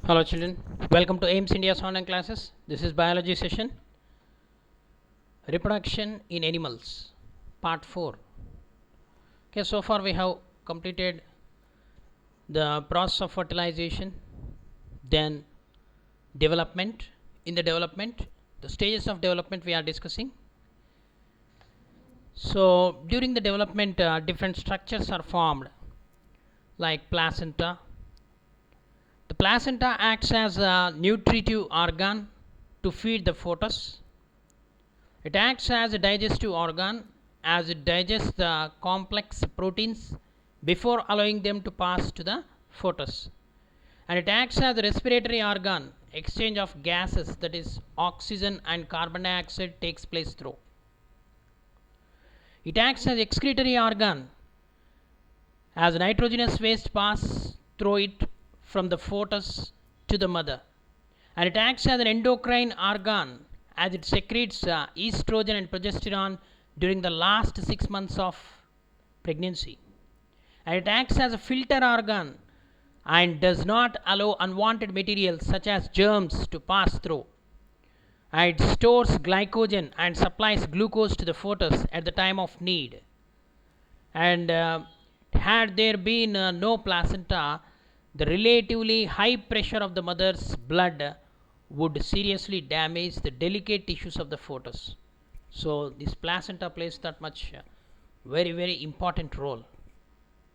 Hello children, welcome to AIMS India's online classes. This is biology session. Reproduction in animals, part 4. Okay, so far we have completed the process of fertilization, then development. In the development, the stages of development we are discussing. So during the development, different structures are formed, like placenta. The placenta acts as a nutritive organ to feed the foetus. It acts as a digestive organ as it digests the complex proteins before allowing them to pass to the foetus. And it acts as a respiratory organ. Exchange of gases, that is oxygen and carbon dioxide, takes place through. It acts as excretory organ as nitrogenous waste passes through it from the foetus to the mother. And it acts as an endocrine organ as it secretes estrogen and progesterone during the last 6 months of pregnancy. And it acts as a filter organ and does not allow unwanted materials such as germs to pass through. And it stores glycogen and supplies glucose to the foetus at the time of need. And had there been no placenta, the relatively high pressure of the mother's blood would seriously damage the delicate tissues of the foetus. So this placenta plays that much very important role.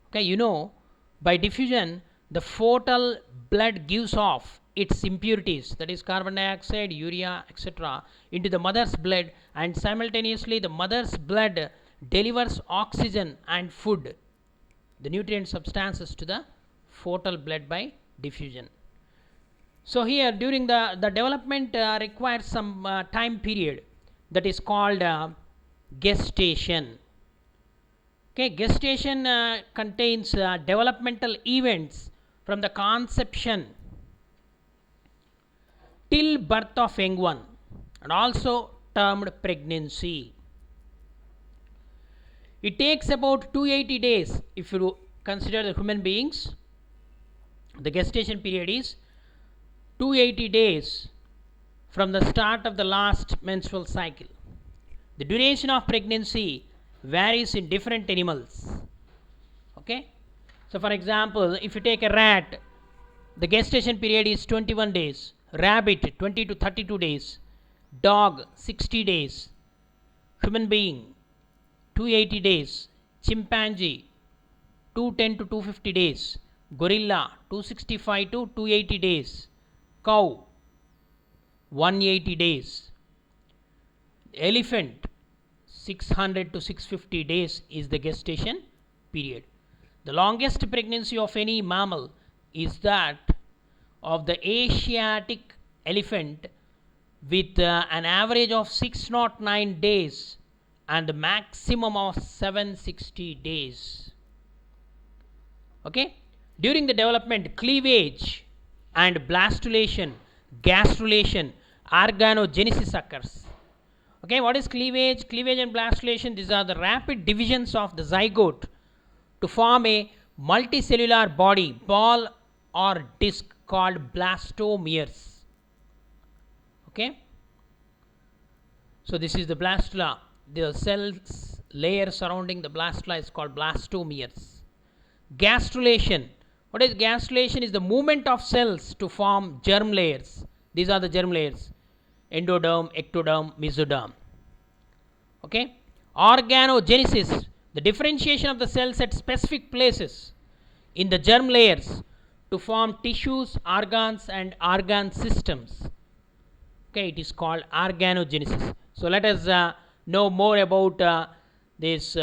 Okay, you know, by diffusion the fetal blood gives off its impurities, that is carbon dioxide, urea, etc., into the mother's blood, and simultaneously the mother's blood delivers oxygen and food, the nutrient substances, to the fetal blood by diffusion. So here during the development requires some time period, that is called gestation. Okay, gestation contains developmental events from the conception till birth of young one, and also termed pregnancy. It takes about 280 days if you consider the human beings. The gestation period is 280 days from the start of the last menstrual cycle. The duration of pregnancy varies in different animals. Okay, so for example, if you take a rat, the gestation period is 21 days, rabbit 20 to 32 days, dog 60 days, human being 280 days, chimpanzee 210 to 250 days, gorilla 265 to 280 days, cow 180 days, elephant 600 to 650 days is the gestation period. The longest pregnancy of any mammal is that of the Asiatic elephant, with an average of 609 days and the maximum of 760 days. Okay, during the development, cleavage and blastulation, gastrulation, organogenesis occurs. Okay, what is cleavage? Cleavage and blastulation, these are the rapid divisions of the zygote to form a multicellular body, ball or disc, called blastomeres. Okay, so this is the blastula. The cells layer surrounding the blastula is called blastomeres. Gastrulation. What is gastrulation? Is the movement of cells to form germ layers. These are the germ layers: endoderm, ectoderm, mesoderm. Okay, organogenesis, the differentiation of the cells at specific places in the germ layers to form tissues, organs and organ systems. Okay, it is called organogenesis. So let us know more about this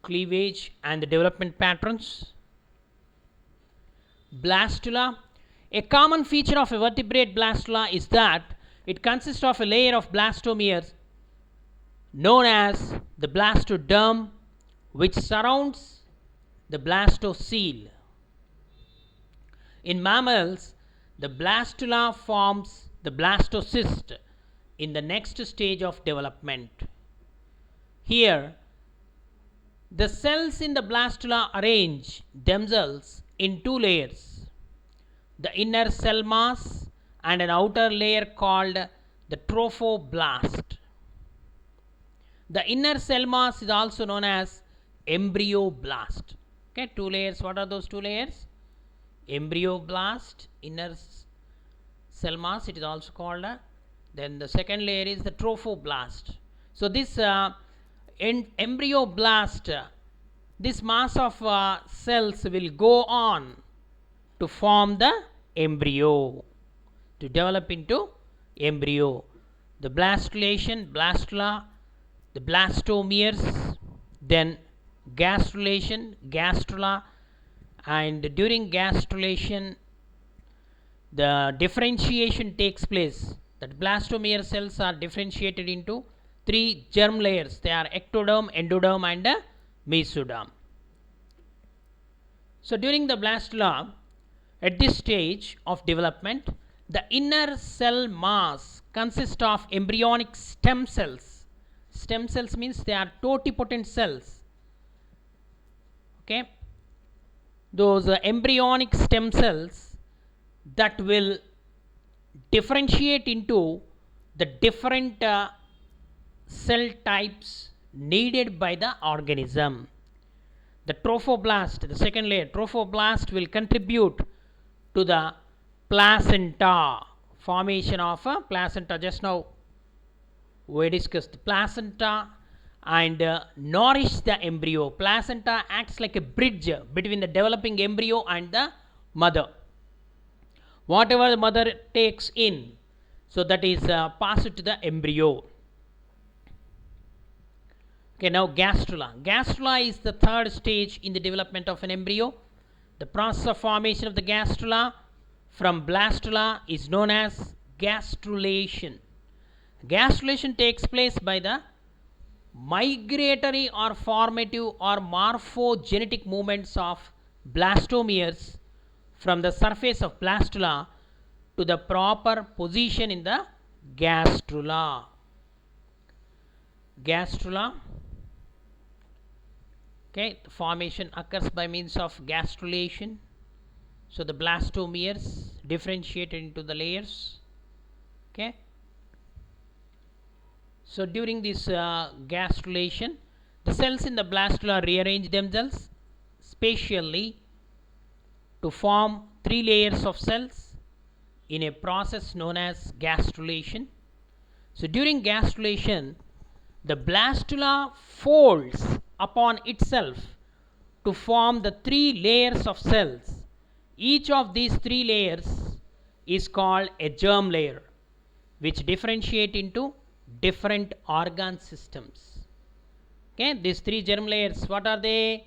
cleavage and the development patterns. Blastula. A common feature of a vertebrate blastula is that it consists of a layer of blastomeres known as the blastoderm, which surrounds the blastocele. In mammals, the blastula forms the blastocyst in the next stage of development. Here, the cells in the blastula arrange themselves in two layers. the inner cell mass, and an outer layer called the trophoblast. The inner cell mass is also known as embryoblast. Okay, two layers. What are those two layers? Embryoblast, inner cell mass, it is also called. Then the second layer is the trophoblast. So this embryoblast, this mass of cells will go on to form the embryo, to develop into embryo. The blastulation, blastula, the blastomeres, then gastrulation, gastrula, and during gastrulation the differentiation takes place. That blastomere cells are differentiated into three germ layers. They are ectoderm, endoderm, and mesoderm. So during the blastula, at this stage of development, the inner cell mass consists of embryonic stem cells. Stem cells means they are totipotent cells. Okay, those embryonic stem cells that will differentiate into the different cell types needed by the organism. The trophoblast, the second layer, trophoblast will contribute to the placenta, formation of a placenta. Just now we discussed placenta, and nourish the embryo. Placenta acts like a bridge between the developing embryo and the mother. Whatever the mother takes in, so that is passed to the embryo. Okay, now gastrula. Gastrula is the third stage in the development of an embryo. The process of formation of the gastrula from blastula is known as gastrulation. Gastrulation takes place by the migratory or formative or morphogenetic movements of blastomeres from the surface of blastula to the proper position in the gastrula. Gastrula, okay, the formation occurs by means of gastrulation. So the blastomeres differentiated into the layers. Okay, so during this gastrulation, the cells in the blastula rearrange themselves spatially to form three layers of cells in a process known as gastrulation. So during gastrulation, the blastula folds upon itself to form the three layers of cells. Each of these three layers is called a germ layer, which differentiate into different organ systems. Okay, these three germ layers, what are they?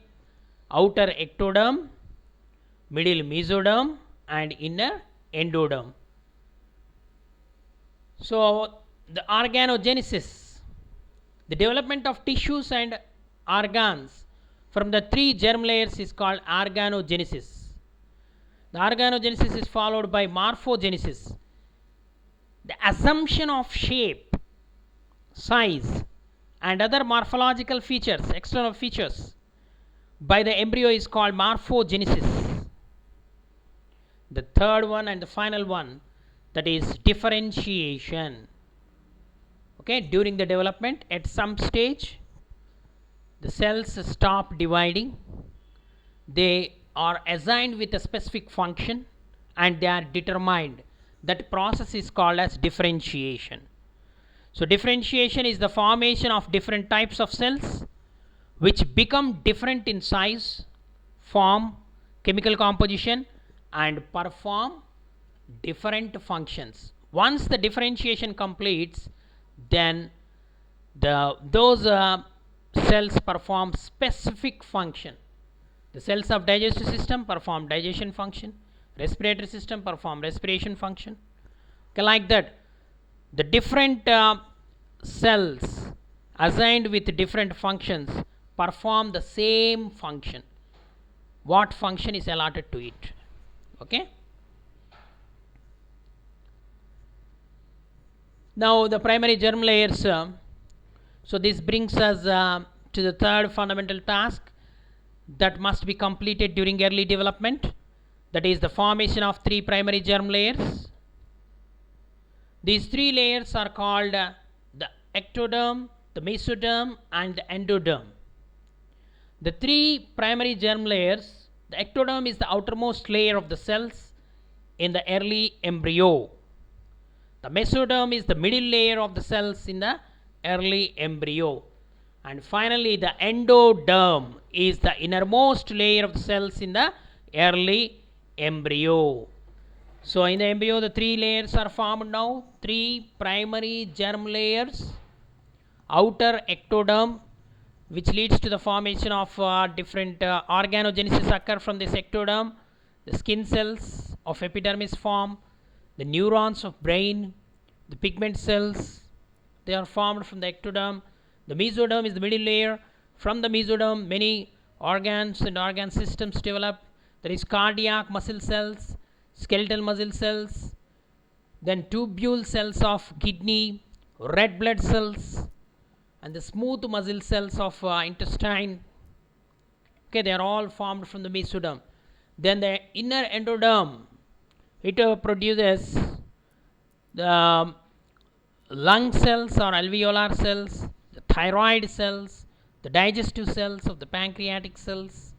Outer ectoderm, middle mesoderm, and inner endoderm. So the organogenesis, the development of tissues and organs from the three germ layers is called organogenesis. The organogenesis is followed by morphogenesis, the assumption of shape, size, and other morphological features, external features, by the embryo is called morphogenesis. The third one and the final one, that is differentiation. Okay, during the development, at some stage, the cells stop dividing. They are assigned with a specific function and they are determined. That process is called as differentiation. So differentiation is the formation of different types of cells which become different in size, form, chemical composition, and perform different functions. Once the differentiation completes, then those cells perform specific function. The cells of digestive system perform digestion function, respiratory system perform respiration function. Okay, like that, the different cells assigned with different functions perform the same function. What function is allotted to it? Okay. Now the primary germ layers. So this brings us to the third fundamental task that must be completed during early development. that is the formation of three primary germ layers. These three layers are called the ectoderm, the mesoderm, and the endoderm. The three primary germ layers, the ectoderm is the outermost layer of the cells in the early embryo. The mesoderm is the middle layer of the cells in the early embryo. And finally, the endoderm is the innermost layer of the cells in the early embryo. So, in the embryo, the three layers are formed now. Three primary germ layers. Outer ectoderm, which leads to the formation of different organogenesis occur from this ectoderm. The skin cells of epidermis form. The neurons of brain, the pigment cells, they are formed from the ectoderm. The mesoderm is the middle layer. From the mesoderm, many organs and organ systems develop. There is cardiac muscle cells, skeletal muscle cells, then tubule cells of kidney, red blood cells, and the smooth muscle cells of intestine. Okay, they are all formed from the mesoderm. Then the inner endoderm, it produces the lung cells or alveolar cells, the thyroid cells, the digestive cells of the pancreatic cells.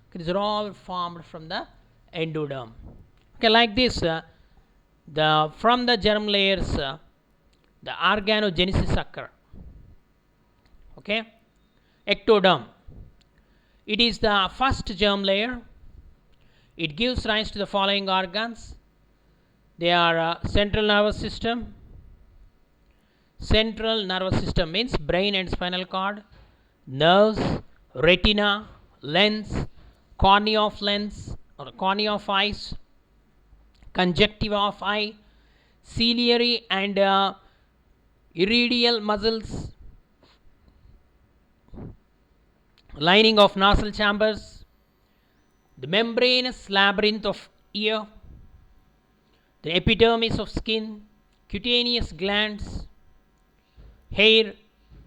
Okay, these are all formed from the endoderm. Okay, like this, from the germ layers, the organogenesis occur. Okay, ectoderm. It is the first germ layer. It gives rise to the following organs. They are central nervous system. Central nervous system means brain and spinal cord, nerves, retina, lens, cornea of lens or cornea of eyes, conjunctiva of eye, ciliary and iridial muscles, lining of nasal chambers, the membranous labyrinth of ear, the epidermis of skin, cutaneous glands, hair,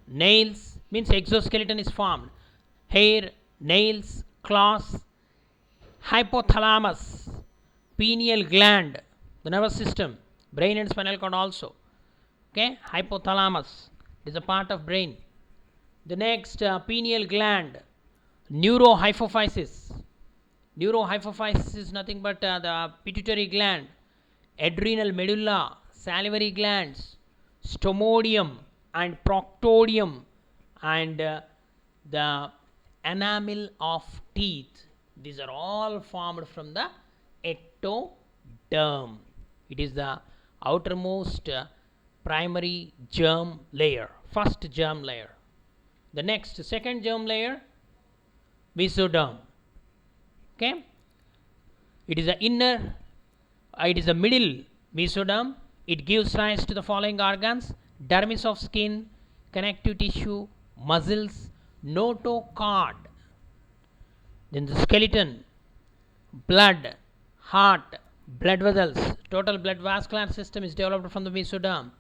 nails, means exoskeleton is formed, hair, nails, claws, hypothalamus, pineal gland, the nervous system, brain and spinal cord also. Okay, hypothalamus is a part of brain. The next, pineal gland, neurohypophysis. Neurohypophysis is nothing but the pituitary gland, adrenal medulla, salivary glands, stomodium and proctodium, and the enamel of teeth. These are all formed from the ectoderm. It is the outermost primary germ layer, first germ layer. The next, second germ layer, mesoderm. Okay, it is the inner, it is the middle mesoderm. It gives rise to the following organs: dermis of skin, connective tissue, muscles, notochord. Then the skeleton, blood, heart, blood vessels. Total blood vascular system is developed from the mesoderm.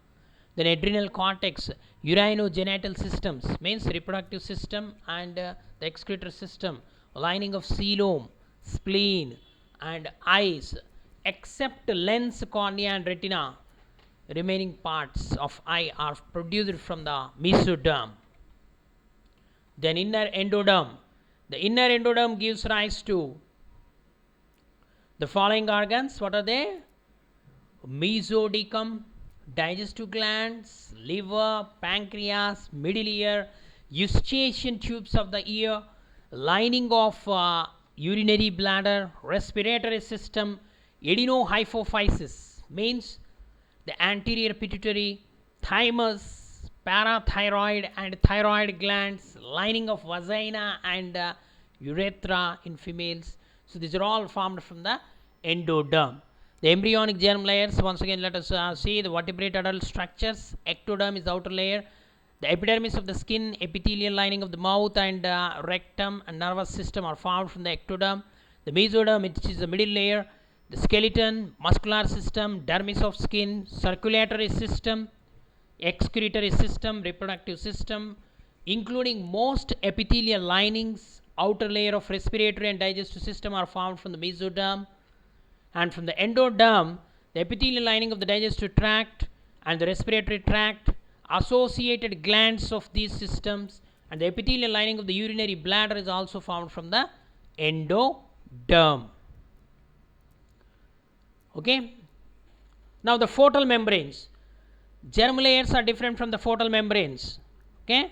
Then adrenal cortex, urinogenital systems means reproductive system and the excretory system, lining of coelom, spleen and eyes, except lens, cornea and retina. Remaining parts of eye are produced from the mesoderm. Then inner endoderm. The inner endoderm gives rise to the following organs. What are they? Mesodecum, digestive glands, liver, pancreas, middle ear, eustachian tubes of the ear, lining of urinary bladder, respiratory system, adenohypophysis means the anterior pituitary, thymus, parathyroid and thyroid glands, lining of vagina and urethra in females. So these are all formed from the endoderm. The embryonic germ layers, once again let us see the vertebrate adult structures. Ectoderm is the outer layer. The epidermis of the skin, epithelial lining of the mouth and rectum and nervous system are formed from the ectoderm. The mesoderm, which is the middle layer. The skeleton, muscular system, dermis of skin, circulatory system, excretory system, reproductive system, including most epithelial linings, outer layer of respiratory and digestive system are formed from the mesoderm. and from the endoderm, the epithelial lining of the digestive tract and the respiratory tract, associated glands of these systems, and the epithelial lining of the urinary bladder is also formed from the endoderm. Okay. Now the foetal membranes. Germ layers are different from the foetal membranes. Okay.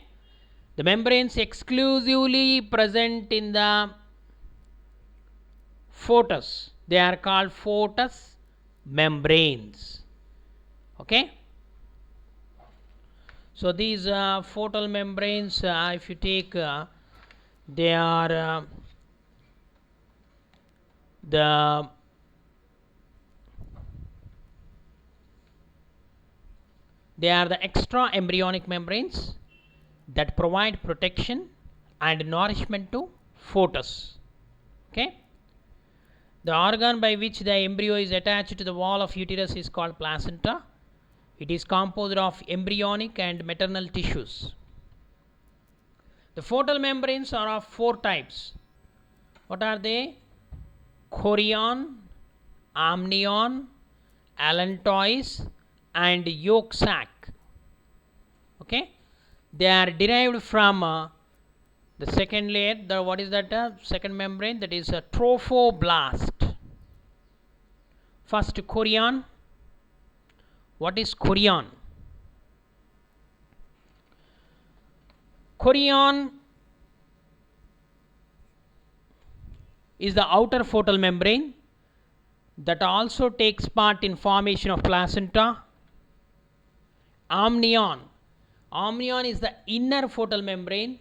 The membranes exclusively present in the foetus. They are called foetus membranes. Okay. So these foetal membranes, if you take, they are the extra embryonic membranes that provide protection and nourishment to foetus. Okay. The organ by which the embryo is attached to the wall of uterus is called placenta. It is composed of embryonic and maternal tissues. The foetal membranes are of 4 types. What are they? Chorion, amnion, allantois, and yolk sac. Okay. They are derived from the second layer. What is that second membrane? That is a trophoblast. First, chorion. What is chorion? Chorion is the outer foetal membrane that also takes part in formation of placenta. Amnion. Amnion is the inner foetal membrane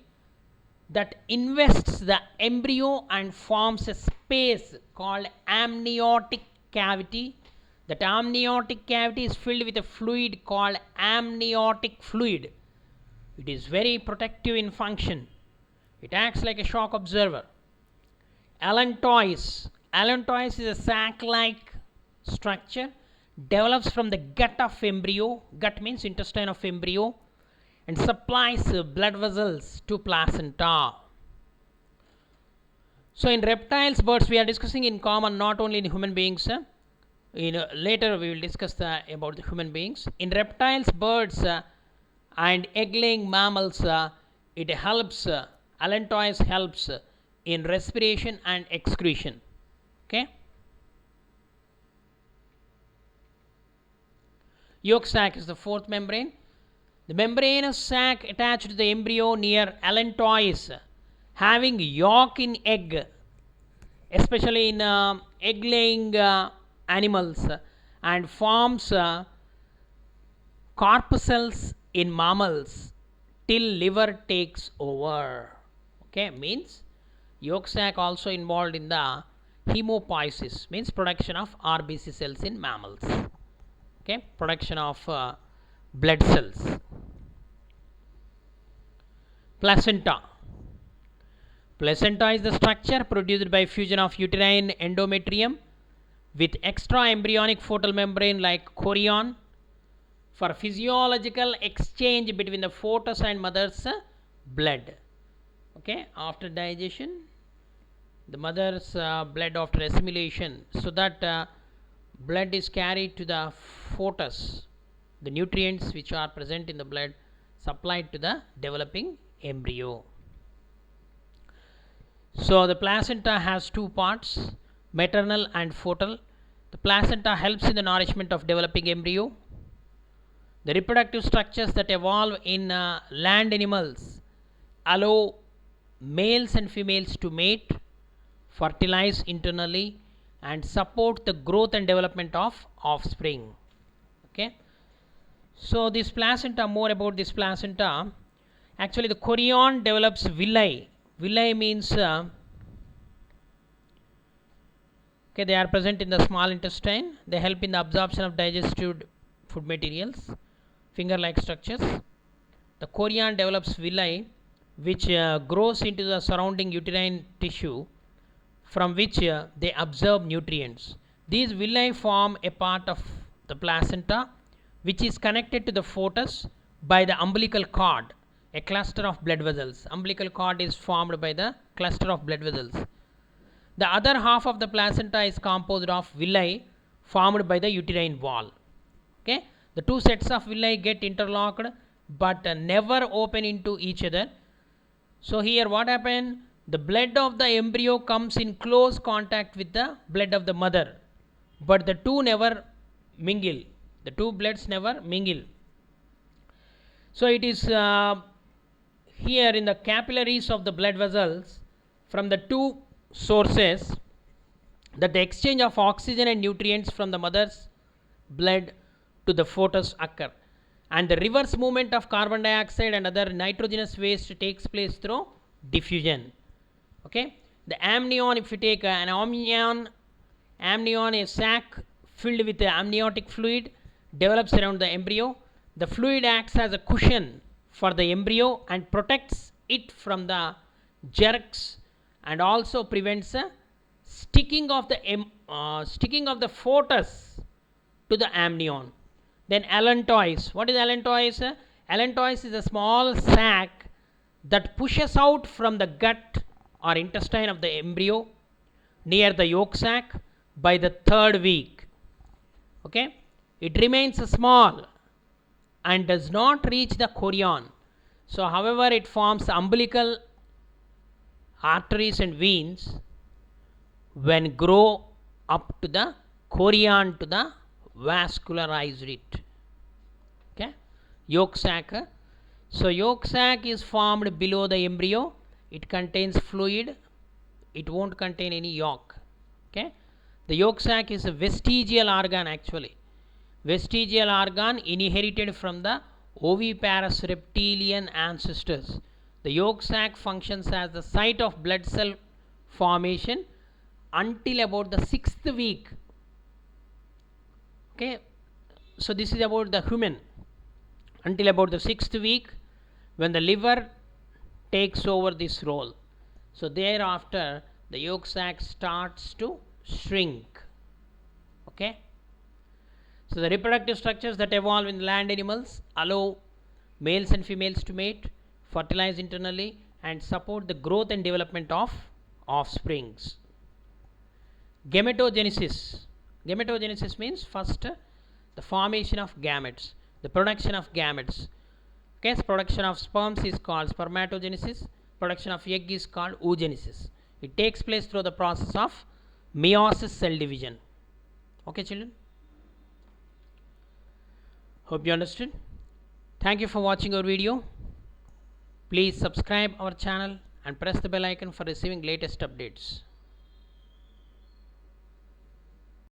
that invests the embryo and forms a space called amniotic cavity. That amniotic cavity is filled with a fluid called amniotic fluid. It is very protective in function. It acts like a shock absorber. Allantois. Allantois is a sac-like structure, develops from the gut of embryo. Gut means intestine of embryo, and supplies blood vessels to placenta. So in reptiles, birds, we are discussing in common, not only in human beings. Later we will discuss about the human beings. In reptiles, birds, and egg-laying mammals, it helps, allantois helps in respiration and excretion. Okay. Yolk sac is the 4th membrane. The membranous sac attached to the embryo near allantois, having yolk in egg, especially in egg-laying animals, and forms corpuscles in mammals till liver takes over. Okay, means yolk sac also involved in the hemopoiesis, means production of RBC cells in mammals. Okay, production of blood cells. Placenta. Placenta is the structure produced by fusion of uterine endometrium with extra embryonic foetal membrane like chorion for physiological exchange between the foetus and mother's blood. Okay, after digestion, the mother's blood after assimilation, so that blood is carried to the foetus. The nutrients which are present in the blood supplied to the developing embryo. So the placenta has 2 parts, maternal and foetal. The placenta helps in the nourishment of developing embryo. The reproductive structures that evolve in land animals allow males and females to mate, fertilize internally, and support the growth and development of offspring. Okay. So this placenta, more about this placenta. Actually, the chorion develops villi. Villi means okay, they are present in the small intestine. They help in the absorption of digested food materials, finger-like structures. The chorion develops villi, which grows into the surrounding uterine tissue, from which they absorb nutrients. These villi form a part of the placenta, which is connected to the foetus by the umbilical cord, a cluster of blood vessels. Umbilical cord is formed by the cluster of blood vessels. The other half of the placenta is composed of villi formed by the uterine wall. Okay, the two sets of villi get interlocked but never open into each other. So here what happened? The blood of the embryo comes in close contact with the blood of the mother, but the two never mingle. The two bloods never mingle. So it is here in the capillaries of the blood vessels from the two sources that the exchange of oxygen and nutrients from the mother's blood to the foetus occur, and the reverse movement of carbon dioxide and other nitrogenous waste takes place through diffusion. Okay, the amnion, if you take an amnion, a sac filled with amniotic fluid develops around the embryo. The fluid acts as a cushion for the embryo and protects it from the jerks, and also prevents sticking of the foetus to the amnion. Then allantois. What is allantois? Allantois is a small sac that pushes out from the gut or intestine of the embryo near the yolk sac by the third week. Okay, it remains small and does not reach the chorion. So however, it forms umbilical arteries and veins when grow up to the chorion to the vascularize it. Okay, yolk sac. So yolk sac is formed below the embryo. It contains fluid. It won't contain any yolk. Okay, the yolk sac is a vestigial organ actually. Vestigial organ inherited from the oviparous reptilian ancestors. The yolk sac functions as the site of blood cell formation until about the 6th week. Okay, so this is about the human. Until about the 6th week, when the liver takes over this role. So thereafter the yolk sac starts to shrink. Okay, so the reproductive structures that evolve in land animals allow males and females to mate, fertilize internally, and support the growth and development of offsprings. Gametogenesis. Gametogenesis means first the formation of gametes, the production of gametes. Okay, production of sperms is called spermatogenesis. Production of egg is called oogenesis. It takes place through the process of meiosis, cell division. Okay, children. Hope you understood. Thank you for watching our video. Please subscribe our channel and press the bell icon for receiving latest updates.